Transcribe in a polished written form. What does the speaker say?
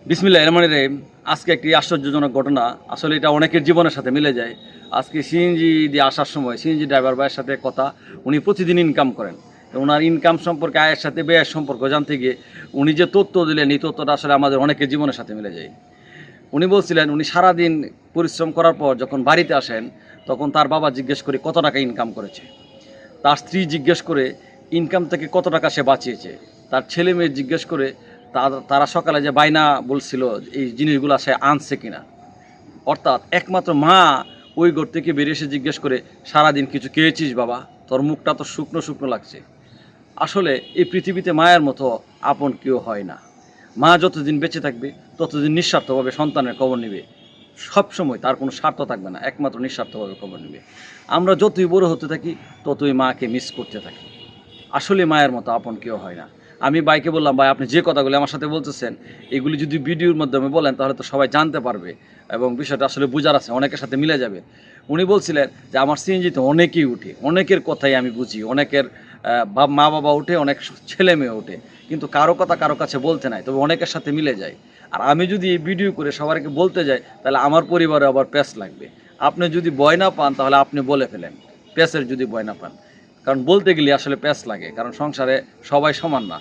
বিসমিল্লাহির রহমানির রহিম। আজকে একটি আশ্চর্যজনক ঘটনা, আসলে এটা অনেকের জীবনের সাথে মিলে যায়। আজকে সিএনজি দিয়ে আসার সময় সিএনজি ড্রাইভার ভাইয়ের সাথে কথা, উনি প্রতিদিন ইনকাম করেন। তো ওনার ইনকাম সম্পর্কে, আয়ের সাথে ব্যয়ের সম্পর্ক জানতে গিয়ে উনি যে তথ্য দিলেন, এই তথ্যটা আসলে আমাদের অনেকের জীবনের সাথে মিলে যায়। উনি বলছিলেন, উনি সারাদিন পরিশ্রম করার পর যখন বাড়িতে আসেন, তখন তার বাবা জিজ্ঞেস করে কত টাকা ইনকাম করেছে। তার স্ত্রী জিজ্ঞেস করে ইনকাম থেকে কত টাকা সে বাঁচিয়েছে। তার ছেলে মেয়ে জিজ্ঞেস করে তারা সকালে যে বায়না বলছিল এই জিনিসগুলো সে আনছে কিনা। অর্থাৎ একমাত্র মা ওই ঘর থেকে বেরিয়ে এসে জিজ্ঞেস করে, সারাদিন কিছু খেয়েছিস বাবা? তোর মুখটা তো শুকনো শুকনো লাগছে। আসলে এই পৃথিবীতে মায়ের মতো আপন কেউ হয় না। মা যতদিন বেঁচে থাকবে ততদিন নিঃস্বার্থভাবে সন্তানের খবর নেবে। সবসময় তার কোনো স্বার্থ থাকবে না, একমাত্র নিঃস্বার্থভাবে খবর নেবে। আমরা যতই বড় হতে থাকি ততই মাকে মিস করতে থাকি। আসলে মায়ের মতো আপন কেউ হয় না। আমি ভাইকে বললাম, ভাই আপনি যে কথাগুলি আমার সাথে বলতেছেন, এগুলি যদি ভিডিওর মাধ্যমে বলেন তাহলে তো সবাই জানতে পারবে এবং বিষয়টা আসলে বোঝার আছে, অনেকের সাথে মিলে যাবে। উনি বলছিলেন যে আমার সিএনজিতে অনেকেই উঠে, অনেকের কথাই আমি বুঝি, অনেকের মা বাবা উঠে, অনেক ছেলে মেয়ে ওঠে, কিন্তু কারো কথা কারো কাছে বলতে নাই, তবে অনেকের সাথে মিলে যায়। আর আমি যদি এই ভিডিও করে সবাইকে বলতে যাই তাহলে আমার পরিবারে আবার প্যাঁচ লাগবে। আপনি যদি ভয় না পান তাহলে আপনি বলে ফেলেন, প্যাঁচের যদি ভয় না পান। কারণ বলতে গেলে আসলে প্যাঁচ লাগে, কারণ সংসারে সবাই সমান না।